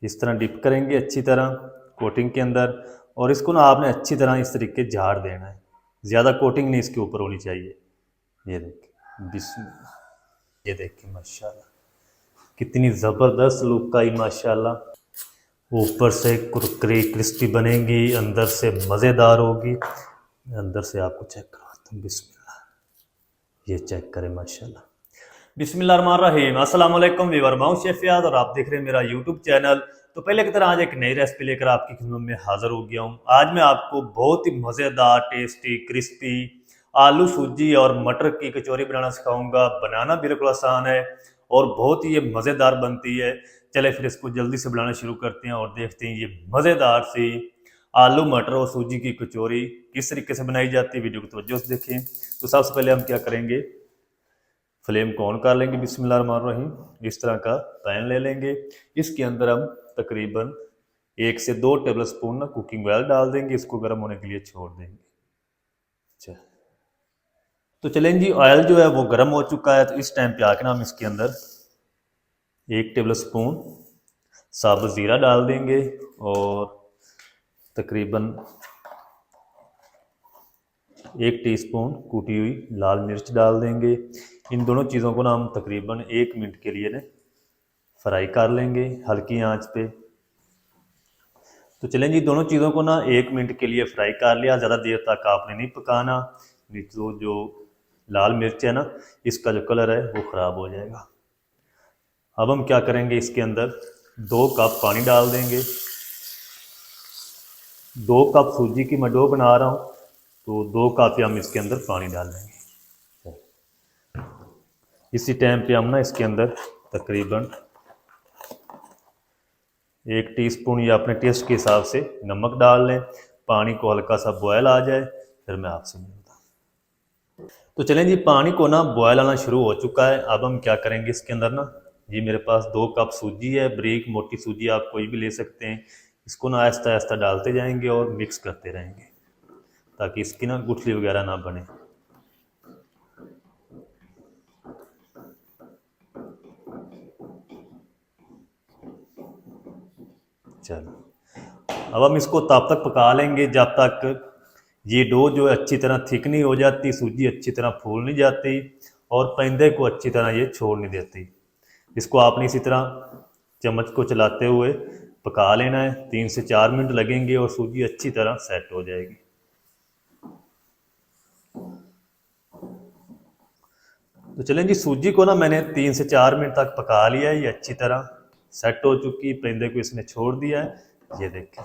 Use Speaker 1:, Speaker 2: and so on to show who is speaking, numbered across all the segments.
Speaker 1: इस तरह डिप करेंगे अच्छी तरह कोटिंग के अंदर, और इसको ना आपने अच्छी तरह इस तरीके झाड़ देना है, ज़्यादा कोटिंग नहीं इसके ऊपर होनी चाहिए। ये देखिए बिस्मिल्लाह, ये देखिए माशाल्लाह कितनी ज़बरदस्त लुक आई माशाल्लाह। ऊपर से कुरकुरी क्रिस्पी बनेगी, अंदर से मज़ेदार होगी। अंदर से आपको चेक करवाता हूँ, बिस्मिल्लाह, ये चेक करें माशाल्लाह। बिस्मिल्लाहिर्रहमानिर्रहीम, अस्सलाम वालेकुम व्यूअर, मैं हूं शेफ याद और आप देख रहे हैं मेरा यूट्यूब चैनल। तो पहले की तरह आज एक नई रेसिपी लेकर आपकी खिदमत में हाजिर हो गया हूं। आज मैं आपको बहुत ही मज़ेदार, टेस्टी, क्रिस्पी आलू सूजी और मटर की कचौरी बनाना सिखाऊंगा। बनाना बिल्कुल आसान है और बहुत ही ये मज़ेदार बनती है। चले फिर इसको जल्दी से बनाना शुरू करते हैं और देखते हैं ये मज़ेदार सी आलू मटर और सूजी की कचौरी किस तरीके से बनाई जाती है। वीडियो को तवज्जो से देखें। तो सबसे पहले हम क्या करेंगे, फ्लेम को ऑन कर लेंगे, बिस्मिल्लाहिर्रहमानिर्रहीम। इस तरह का पैन ले लेंगे, इसके अंदर हम तकरीबन 1 से 2 टेबल स्पून ना कुकिंग ऑयल डाल देंगे, इसको गर्म होने के लिए छोड़ देंगे। अच्छा, तो चलें जी, ऑयल जो है वो गर्म हो चुका है। तो इस टाइम पे आके ना हम इसके अंदर 1 टेबल स्पून साबुत ज़ीरा डाल देंगे और तकरीबन 1 टीस्पून कूटी हुई लाल मिर्च डाल देंगे। इन दोनों चीज़ों को ना हम तकरीबन 1 मिनट के लिए ना फ्राई कर लेंगे हल्की आंच पे। तो चलें जी, दोनों चीज़ों को ना 1 मिनट के लिए फ्राई कर लिया। ज़्यादा देर तक आपने नहीं पकाना, नहीं तो जो लाल मिर्च है ना, इसका जो कलर है वो ख़राब हो जाएगा। अब हम क्या करेंगे, इसके अंदर 2 कप पानी डाल देंगे। 2 कप सूजी की मैं डो बना रहा हूँ, तो 2 कप हम इसके अंदर पानी डाल देंगे। इसी टाइम पे हम ना इसके अंदर तकरीबन 1 टीस्पून या अपने टेस्ट के हिसाब से नमक डाल लें। पानी को हल्का सा बॉयल आ जाए फिर मैं आपसे मिलता हूँ। तो चलें जी, पानी को ना बॉयल आना शुरू हो चुका है। अब हम क्या करेंगे, इसके अंदर ना ये मेरे पास 2 कप सूजी है, ब्रीक मोटी सूजी आप कोई भी ले सकते हैं। इसको ना आहिस्ता आहिस्ता डालते जाएंगे और मिक्स करते रहेंगे ताकि इसकी ना गुठली वगैरह ना बने। चलो, अब हम इसको तब तक पका लेंगे जब तक ये डो जो है अच्छी तरह थिक नहीं हो जाती, सूजी अच्छी तरह फूल नहीं जाती और पैंदे को अच्छी तरह ये छोड़ नहीं देती। इसको आपने इसी तरह चम्मच को चलाते हुए पका लेना है। 3 से 4 मिनट लगेंगे और सूजी अच्छी तरह सेट हो जाएगी। तो चलें जी, सूजी को ना मैंने 3 से 4 मिनट तक पका लिया है, ये अच्छी तरह सेट हो चुकी। पेंदे को इसने छोड़ दिया है, ये देखें।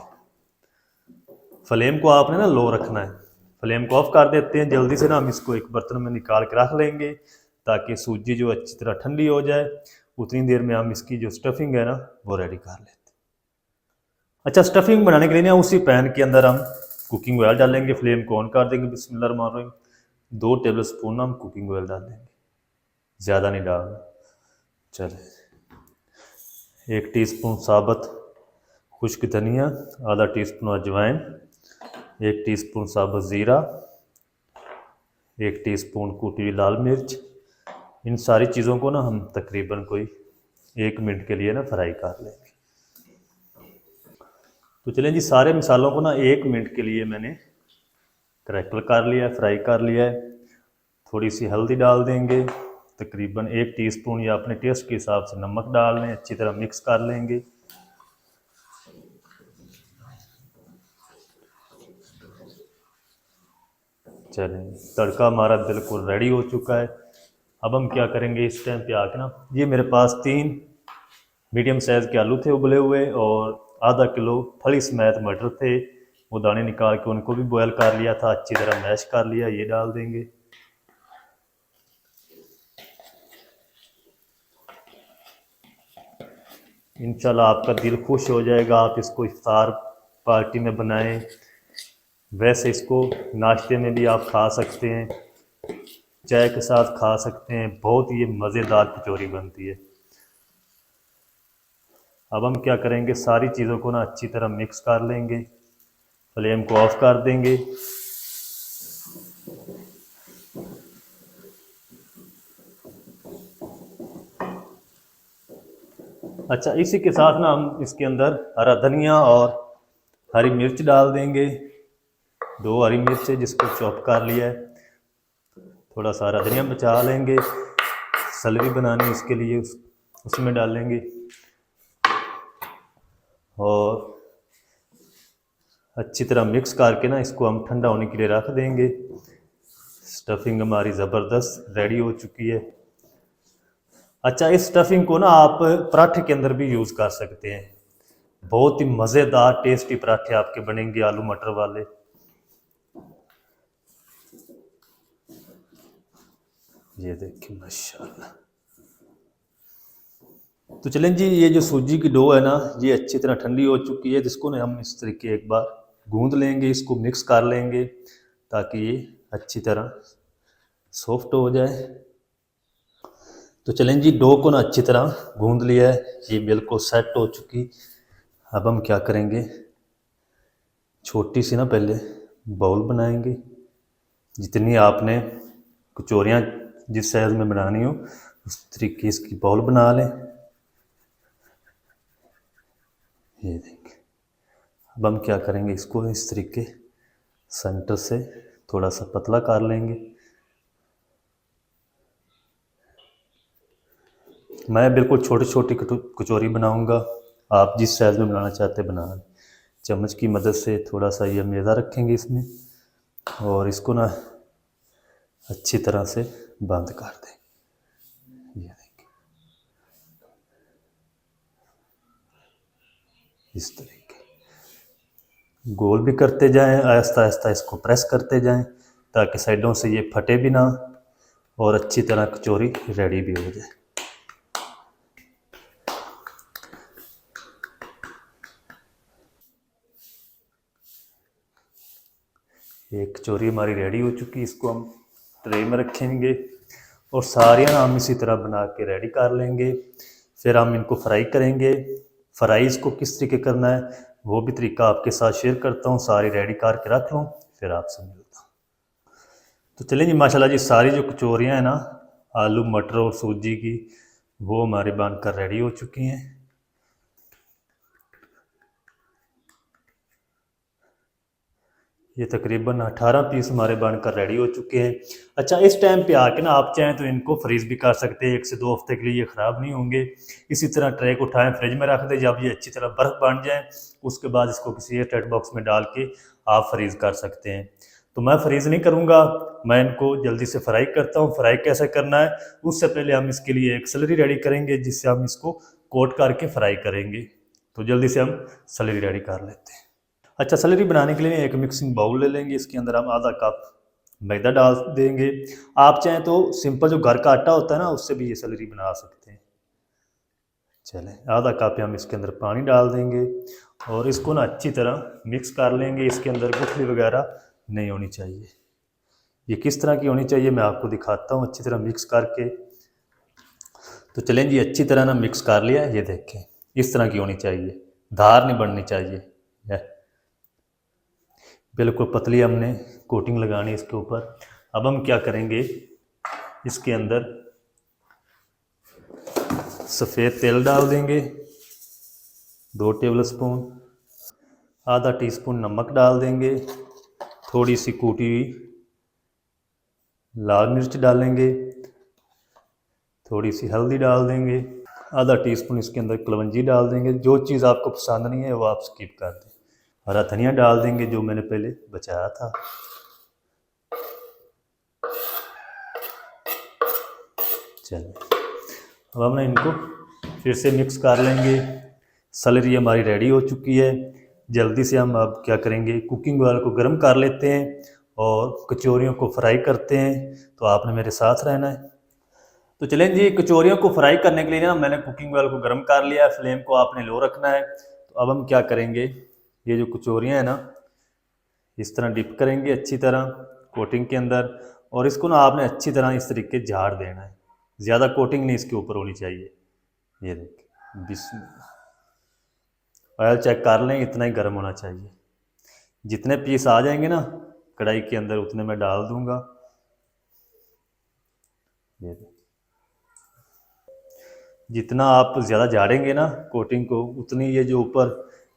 Speaker 1: फ्लेम को आपने ना लो रखना है। फ्लेम को ऑफ कर देते हैं जल्दी से ना, हम इसको एक बर्तन में निकाल के रख लेंगे ताकि सूजी जो अच्छी तरह ठंडी हो जाए। उतनी देर में हम इसकी जो स्टफिंग है ना वो रेडी कर लेते हैं। अच्छा, स्टफिंग बनाने के लिए ना उसी पैन के अंदर हम कुकिंग ऑयल डालेंगे। फ्लेम को ऑन कर देंगे, बिस्मिल्लाहिर्रहमानिर्रहीम। 2 टेबल स्पून हम कुकिंग ऑयल डाल देंगे, ज़्यादा नहीं डालना। चले, 1 टीस्पून साबुत खुश्क धनिया, आधा टीस्पून अजवाइन, 1 टीस्पून साबुत ज़ीरा, 1 टीस्पून कुटी हुई लाल मिर्च। इन सारी चीज़ों को ना हम तकरीबन कोई 1 मिनट के लिए ना फ्राई कर लेंगे। तो चलें जी, सारे मसालों को ना 1 मिनट के लिए मैंने क्रैकल कर लिया है, फ्राई कर लिया है। थोड़ी सी हल्दी डाल देंगे, तकरीबन 1 टीस्पून या अपने टेस्ट के हिसाब से नमक डाल लें, अच्छी तरह मिक्स कर लेंगे। चलें, तड़का हमारा बिल्कुल रेडी हो चुका है। अब हम क्या करेंगे, इस टाइम पे आके ना, ये मेरे पास 3 मीडियम साइज़ के आलू थे उबले हुए और आधा किलो फली समेत मटर थे। वो दाने निकाल के उनको भी बॉयल कर लिया था, अच्छी तरह मैश कर लिया, ये डाल देंगे। इंशाल्लाह आपका दिल खुश हो जाएगा। आप इसको इफ्तार पार्टी में बनाएं, वैसे इसको नाश्ते में भी आप खा सकते हैं, चाय के साथ खा सकते हैं। बहुत ये मज़ेदार कचौरी बनती है। अब हम क्या करेंगे, सारी चीज़ों को ना अच्छी तरह मिक्स कर लेंगे। फ्लेम को ऑफ कर देंगे। अच्छा, इसी के साथ ना हम इसके अंदर हरा धनिया और हरी मिर्च डाल देंगे। 2 हरी मिर्च है जिसको चॉप कर लिया है। थोड़ा सा हरा धनिया बचा लेंगे, सैलरी बनानी इसके लिए उसमें डालेंगे। और अच्छी तरह मिक्स करके ना इसको हम ठंडा होने के लिए रख देंगे। स्टफिंग हमारी ज़बरदस्त रेडी हो चुकी है। अच्छा, इस स्टफिंग को ना आप पराठे के अंदर भी यूज़ कर सकते हैं। बहुत ही मज़ेदार टेस्टी पराठे आपके बनेंगे आलू मटर वाले। ये देखिए माशाल्लाह। तो चलें जी, ये जो सूजी की डो है ना, ये अच्छी तरह ठंडी हो चुकी है। जिसको ना हम इस तरीके एक बार गूंद लेंगे, इसको मिक्स कर लेंगे ताकि ये अच्छी तरह सॉफ्ट हो जाए। तो चलें जी, डो को ना अच्छी तरह गूंद लिया है, ये बिल्कुल सेट हो चुकी। अब हम क्या करेंगे, छोटी सी ना पहले बाउल बनाएंगे। जितनी आपने कचौरियाँ जिस साइज़ में बनानी हो उस तरीके इसकी बाउल बना लें। ये देखिए। अब हम क्या करेंगे, इसको इस तरीके सेंटर से थोड़ा सा पतला कर लेंगे। मैं बिल्कुल छोटी छोटी कचौरी बनाऊंगा, आप जिस साइज़ में बनाना चाहते हैं बना लें। चम्मच की मदद से थोड़ा सा ये मैदा रखेंगे इसमें और इसको ना अच्छी तरह से बंद कर दें। ये देखिए, इस तरीके गोल भी करते जाएं, आहिस्ता आहिस्ता इसको प्रेस करते जाएं ताकि साइडों से ये फटे भी ना और अच्छी तरह कचौरी रेडी भी हो जाए। एक कचौरी हमारी रेडी हो चुकी है, इसको हम ट्रे में रखेंगे और सारियाँ हम इसी तरह बना के रेडी कर लेंगे। फिर हम इनको फ्राई करेंगे। फ्राई इसको किस तरीके करना है वो भी तरीका आपके साथ शेयर करता हूँ। सारी रेडी करके रख लूँ फिर आपसे मिलता हूँ। तो चलिए जी, माशाल्लाह जी, सारी जो कचौरियाँ हैं ना आलू मटर और सूजी की, वो हमारी बनकर रेडी हो चुकी हैं। ये तकरीबन 18 पीस हमारे बनकर रेडी हो चुके हैं। अच्छा, इस टाइम पे आके ना आप चाहें तो इनको फ्रीज़ भी कर सकते हैं, 1 से 2 हफ्ते के लिए ये ख़राब नहीं होंगे। इसी तरह ट्रे को उठाएं, फ्रिज में रख दें। जब ये अच्छी तरह बर्फ़ बन जाए उसके बाद इसको किसी एयरटाइट बॉक्स में डाल के आप फ्रीज़ कर सकते हैं। तो मैं फ्रीज़ नहीं करूँगा, मैं इनको जल्दी से फ्राई करता हूँ। फ्राई कैसे करना है उससे पहले हम इसके लिए एक सैलरी रेडी करेंगे जिससे हम इसको कोट करके फ्राई करेंगे। तो जल्दी से हम सैलरी रेडी कर लेते हैं। अच्छा, सैलरी बनाने के लिए एक मिक्सिंग बाउल ले लेंगे, इसके अंदर हम आधा कप मैदा डाल देंगे। आप चाहें तो सिंपल जो घर का आटा होता है ना उससे भी ये सैलरी बना सकते हैं। चलें, आधा कप हम इसके अंदर पानी डाल देंगे और इसको ना अच्छी तरह मिक्स कर लेंगे। इसके अंदर गुठली वगैरह नहीं होनी चाहिए। ये किस तरह की होनी चाहिए मैं आपको दिखाता हूँ अच्छी तरह मिक्स करके। तो चलें जी, अच्छी तरह ना मिक्स कर लिया, ये देखें इस तरह की होनी चाहिए, धार नहीं बननी चाहिए। बिल्कुल पतली हमने कोटिंग लगानी इसके ऊपर। अब हम क्या करेंगे, इसके अंदर सफ़ेद तेल डाल देंगे 2 टेबल स्पून, आधा टीस्पून नमक डाल देंगे, थोड़ी सी कूटी हुई लाल मिर्च डालेंगे, थोड़ी सी हल्दी डाल देंगे, आधा टीस्पून इसके अंदर कलवंजी डाल देंगे। जो चीज़ आपको पसंद नहीं है वो आप स्किप कर दें। हरा धनिया डाल देंगे जो मैंने पहले बचाया था। चलिए, अब हम इनको फिर से मिक्स कर लेंगे। सैलरी हमारी रेडी हो चुकी है। जल्दी से हम अब क्या करेंगे, कुकिंग ऑयल को गर्म कर लेते हैं और कचौरियों को फ्राई करते हैं। तो आपने मेरे साथ रहना है। तो चलें जी, कचौरियों को फ्राई करने के लिए ना मैंने कुकिंग ऑयल को गर्म कर लिया है। फ्लेम को आपने लो रखना है। तो अब हम क्या करेंगे, ये जो कचौरियाँ हैं ना इस तरह डिप करेंगे अच्छी तरह कोटिंग के अंदर और इसको ना आपने अच्छी तरह इस तरीके झाड़ देना है। ज़्यादा कोटिंग नहीं इसके ऊपर होनी चाहिए। ये देखिए, बिस्मिल्लाह। ऑयल चेक कर लें, इतना ही गर्म होना चाहिए। जितने पीस आ जाएंगे ना कढ़ाई के अंदर उतने मैं डाल दूंगा। ये देखिए, जितना आप ज़्यादा झाड़ेंगे ना कोटिंग को, उतनी ये जो ऊपर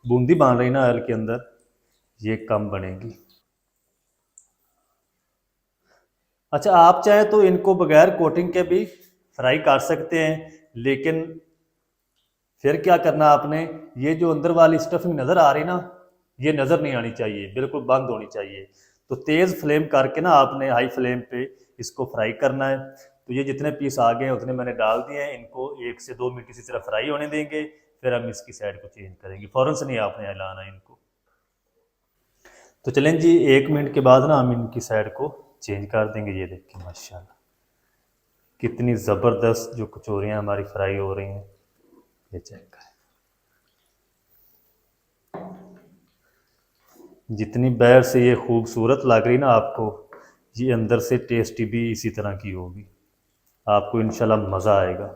Speaker 1: बूंदी बांध रही ना ऑयल के अंदर, ये कम बनेगी। अच्छा, आप चाहे तो इनको बगैर कोटिंग के भी फ्राई कर सकते हैं, लेकिन फिर क्या करना आपने, ये जो अंदर वाली स्टफिंग नज़र आ रही ना, ये नज़र नहीं आनी चाहिए, बिल्कुल बंद होनी चाहिए। तो तेज़ फ्लेम करके ना आपने हाई फ्लेम पे इसको फ्राई करना है। तो ये जितने पीस आ गए हैं उतने मैंने डाल दिए हैं, इनको 1 से 2 मिनट इसी तरह फ्राई होने देंगे, फिर हम इसकी साइड को चेंज करेंगे। फ़ौरन से नहीं आपने हिलाना है इनको। तो चलें जी, 1 मिनट के बाद ना हम इनकी साइड को चेंज कर देंगे। ये देखिए माशाल्लाह कितनी ज़बरदस्त जो कचौरियाँ हमारी फ्राई हो रही हैं, ये चेक करें। जितनी बाहर से ये खूबसूरत लग रही ना आपको, ये अंदर से टेस्टी भी इसी तरह की होगी। आपको इंशाल्लाह मज़ा आएगा।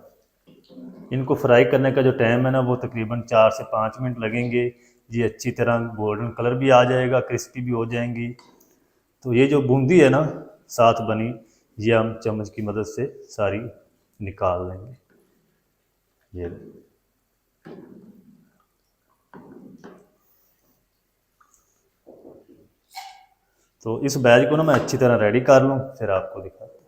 Speaker 1: इनको फ्राई करने का जो टाइम है ना, वो तकरीबन 4 से 5 मिनट लगेंगे। ये अच्छी तरह गोल्डन कलर भी आ जाएगा, क्रिस्पी भी हो जाएंगी। तो ये जो बूंदी है ना साथ बनी, ये हम चम्मच की मदद से सारी निकाल लेंगे। ये तो इस बैच को ना मैं अच्छी तरह रेडी कर लूँ, फिर आपको दिखाता हूँ।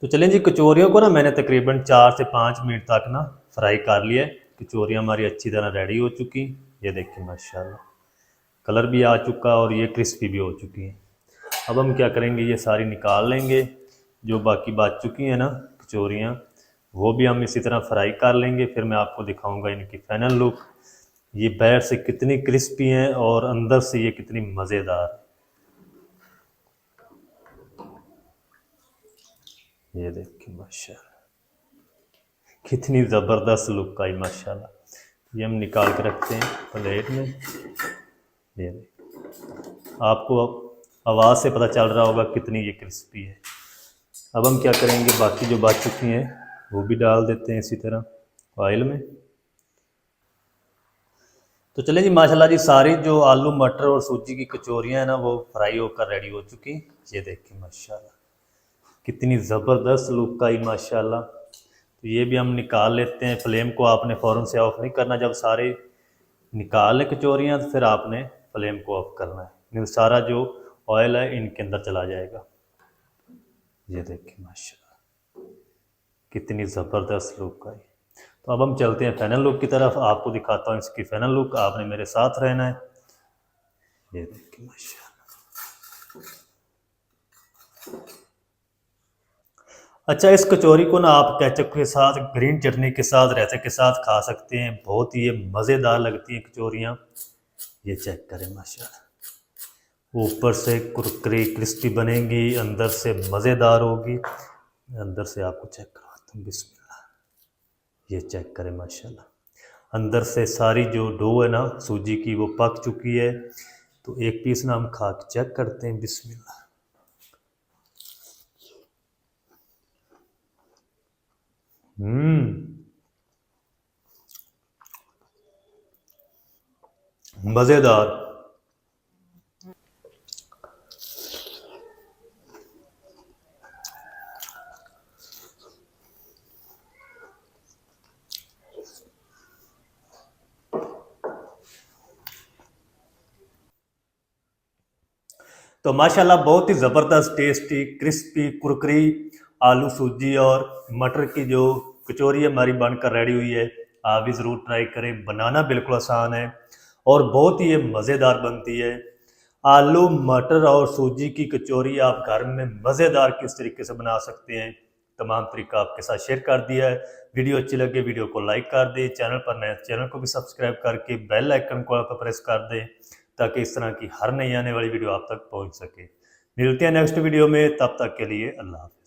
Speaker 1: तो चलें जी, कचौरियों को ना मैंने तकरीबन 4 से 5 मिनट तक ना फ्राई कर लिया है। कचौरियाँ हमारी अच्छी तरह रेडी हो चुकी। ये देखिए माशाल्लाह कलर भी आ चुका और ये क्रिस्पी भी हो चुकी हैं। अब हम क्या करेंगे, ये सारी निकाल लेंगे। जो बाकी बच चुकी हैं ना कचौरियाँ, वो भी हम इसी तरह फ्राई कर लेंगे, फिर मैं आपको दिखाऊंगा इनकी फाइनल लुक। ये बाहर से कितनी क्रिस्पी हैं और अंदर से ये कितनी मज़ेदार। ये देखिए माशाल्लाह कितनी ज़बरदस्त लुक आई माशाल्लाह। ये हम निकाल के रखते हैं प्लेट में। ये देखिए आपको आवाज़ से पता चल रहा होगा कितनी ये क्रिस्पी है। अब हम क्या करेंगे, बाकी जो बच चुकी हैं वो भी डाल देते हैं इसी तरह ऑयल में। तो चलें जी, माशाल्लाह जी सारी जो आलू मटर और सूजी की कचौरियाँ हैं ना, वो फ्राई होकर रेडी हो चुकी। ये देखिए माशाल्लाह कितनी ज़बरदस्त लुक आई माशाल्लाह। तो ये भी हम निकाल लेते हैं। फ्लेम को आपने फ़ौरन से ऑफ़ नहीं करना। जब सारे निकाल लें कचौरियाँ, तो फिर आपने फ्लेम को ऑफ करना है, नहीं सारा जो ऑयल है इनके अंदर चला जाएगा। ये देखिए माशाल्लाह कितनी ज़बरदस्त लुक आई। तो अब हम चलते हैं फाइनल लुक की तरफ। आपको दिखाता हूँ इसकी फाइनल लुक, आपने मेरे साथ रहना है। ये देखिए माशाल्लाह। अच्छा, इस कचौरी को ना आप केचप के साथ, ग्रीन चटनी के साथ, रायते के साथ खा सकते हैं। बहुत ही ये मज़ेदार लगती हैं कचौरियाँ। ये चेक करें माशाल्लाह, ऊपर से कुरकुरी क्रिस्पी बनेंगी, अंदर से मज़ेदार होगी। अंदर से आपको चेक करवाता हूँ, बिस्मिल्लाह। ये चेक करें माशाल्लाह, अंदर से सारी जो डो है ना सूजी की, वो पक चुकी है। तो एक पीस ना हम खा के चेक करते हैं, बिस्मिल्लाह। मज़ेदार। तो माशाल्लाह बहुत ही ज़बरदस्त टेस्टी क्रिस्पी कुरकुरी आलू सूजी और मटर की जो कचौरी हमारी बनकर रेडी हुई है। आप भी ज़रूर ट्राई करें। बनाना बिल्कुल आसान है और बहुत ही ये मज़ेदार बनती है। आलू मटर और सूजी की कचौरी आप घर में मज़ेदार किस तरीके से बना सकते हैं, तमाम तरीका आपके साथ शेयर कर दिया है। वीडियो अच्छी लगे वीडियो को लाइक कर दें, चैनल पर नए चैनल को भी सब्सक्राइब करके बेल आइकन को आप प्रेस कर दें, ताकि इस तरह की हर नई आने वाली वीडियो आप तक पहुंच सके। मिलते हैं नेक्स्ट वीडियो में, तब तक के लिए अल्लाह हाफ़िज़।